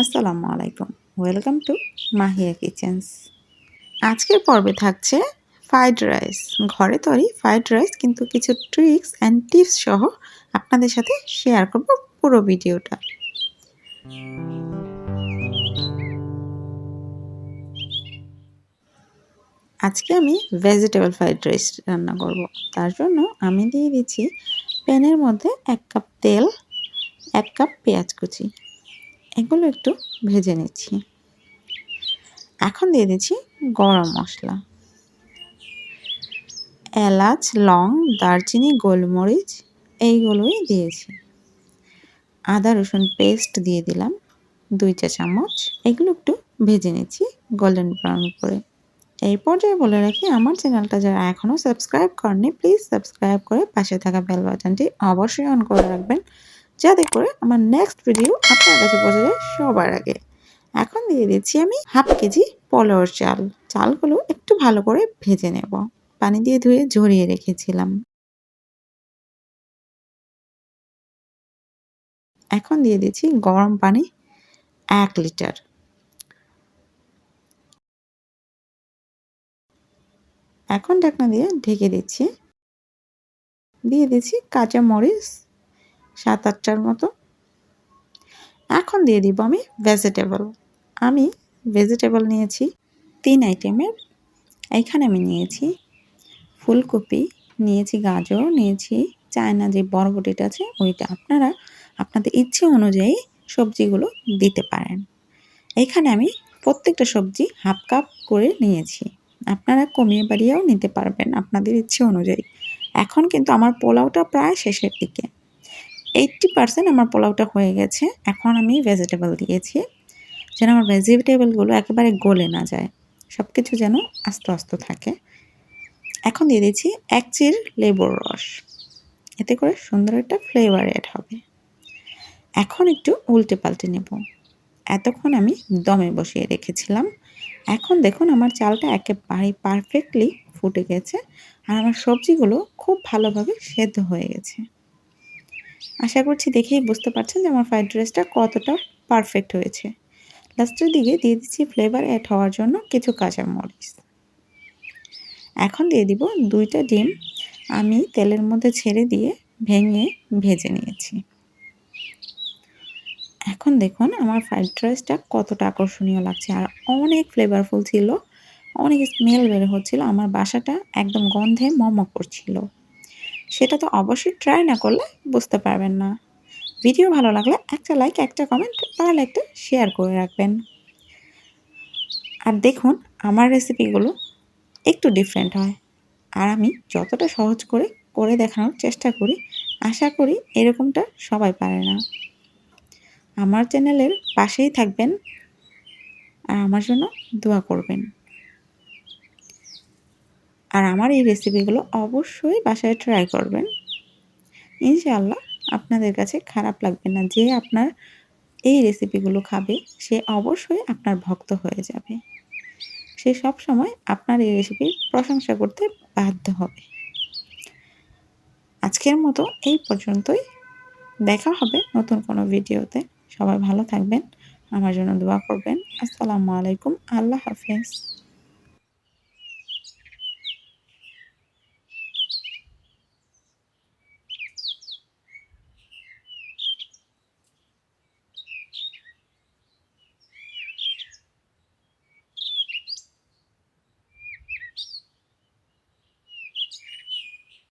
আসসালামু আলাইকুম, welcome to Mahiya kitchens. আজকের পর্বে থাকছে ফ্রাইড রাইস, ঘরে তৈরি ফ্রাইড রাইস, কিন্তু কিছু ট্রিক্স অ্যান্ড টিপস সহ আপনাদের সাথে শেয়ার করব পুরো ভিডিওটা। আজকে আমি ভেজিটেবল ফ্রাইড রাইস রান্না করব। তার জন্য আমি দিয়ে দিচ্ছি প্যানের মধ্যে 1 কাপ তেল, 1 কাপ পেঁয়াজ কুচি, এগুলো একটু ভেজে নিচ্ছি। এখন দিয়ে দিচ্ছি গরম মশলা, এলাচ, লং, দারচিনি, গোলমরিচ এইগুলোই দিয়েছি। আদা রসুন পেস্ট দিয়ে দিলাম 2 চা চামচ। এগুলো একটু ভেজে নিচ্ছি গোল্ডেন ব্রাউন করে। এই পর্যায়ে বলে রাখি, আমার চ্যানেলটা যারা এখনও সাবস্ক্রাইব করেনি প্লিজ সাবস্ক্রাইব করে পাশে থাকা বেল বাটনটি অবশ্যই অন করে রাখবেন, যাতে করে আমার নেক্সট ভিডিও আপনার কাছে পৌঁছে যায় সবার আগে। এখন দিয়ে দিচ্ছি আমি হাফ কেজি পোলাওর চাল। চালগুলো একটু ভালো করে ভেজে নেব, পানি দিয়ে ধুয়ে ঝরিয়ে রেখেছিলাম। এখন দিয়ে দিচ্ছি গরম পানি 1 লিটার। এখন ঢাকনা দিয়ে ঢেকে দিচ্ছি। দিয়ে দিচ্ছি কাঁচা মরিচ 7-8টার মতো। এখন দিয়ে দিব আমি ভেজিটেবল। আমি ভেজিটেবল নিয়েছি 3 আইটেমের। এইখানে আমি নিয়েছি ফুলকপি, নিয়েছি গাজর, নিয়েছি চায়না যে বরবটিটা আছে ওইটা। আপনারা আপনাদের ইচ্ছে অনুযায়ী সবজিগুলো দিতে পারেন। এইখানে আমি প্রত্যেকটা সবজি হাফ কাপ করে নিয়েছি। আপনারা কমিয়ে বাড়িয়েও নিতে পারবেন আপনাদের ইচ্ছে অনুযায়ী। এখন কিন্তু আমার পোলাওটা প্রায় শেষের দিকে, 80% আমার পোলাওটা হয়ে গেছে। এখন আমি ভেজিটেবল দিয়েছি যেন আমার ভেজিটেবলগুলো একেবারে গলে না যায়, সব কিছু যেন আস্তে আস্তে থাকে। এখন দিয়ে দিচ্ছি 1 চির লেবুর রস, এতে করে সুন্দর একটা ফ্লেভার অ্যাড হবে। এখন একটু উল্টে পাল্টে নেব। এতক্ষণ আমি দমে বসিয়ে রেখেছিলাম। এখন দেখুন আমার চালটা একেবারে পারফেক্টলি ফুটে গেছে আর আমার সবজিগুলো খুব ভালোভাবে সেদ্ধ হয়ে গেছে। আশা করছি দেখেই বুঝতে পারছেন যে আমার ফ্রাইড রাইসটা কতটা পারফেক্ট হয়েছে। লাস্টের দিকে দিয়ে দিচ্ছি ফ্লেভার অ্যাড হওয়ার জন্য কিছু কাঁচামরিচ। এখন দিয়ে দিব 2টা ডিম, আমি তেলের মধ্যে ছেড়ে দিয়ে ভেঙে ভেজে নিয়েছি। এখন দেখুন আমার ফ্রাইড রাইসটা কতটা আকর্ষণীয় লাগছে আর অনেক ফ্লেভারফুল ছিল, অনেক স্মেল বের হচ্ছিল। আমার বাসাটা একদম গন্ধে মমো করছিল। সেটা তো অবশ্যই ট্রাই না করলে বুঝতে পারবেন না। ভিডিও ভালো লাগলে একটা লাইক, একটা কমেন্ট, তাহলে একটা শেয়ার করে রাখবেন। আর দেখুন আমার রেসিপিগুলো একটু ডিফারেন্ট হয় আর আমি যতটা সহজ করে করে দেখানোর চেষ্টা করি। আশা করি এরকমটা সবাই পারে না। আমার চ্যানেলের পাশেই থাকবেন আর আমার জন্য দোয়া করবেন। আর আমার এই রেসিপিগুলো অবশ্যই বাসায় ট্রাই করবেন। ইনশাআল্লাহ আপনাদের কাছে খারাপ লাগবে না। যে আপনার এই রেসিপিগুলো খাবে সে অবশ্যই আপনার ভক্ত হয়ে যাবে। সে সবসময় আপনার এই রেসিপির প্রশংসা করতে বাধ্য হবে। আজকের মতো এই পর্যন্তই। দেখা হবে নতুন কোনো ভিডিওতে। সবাই ভালো থাকবেন, আমার জন্য দোয়া করবেন। আসসালামু আলাইকুম, আল্লাহ হাফেজ।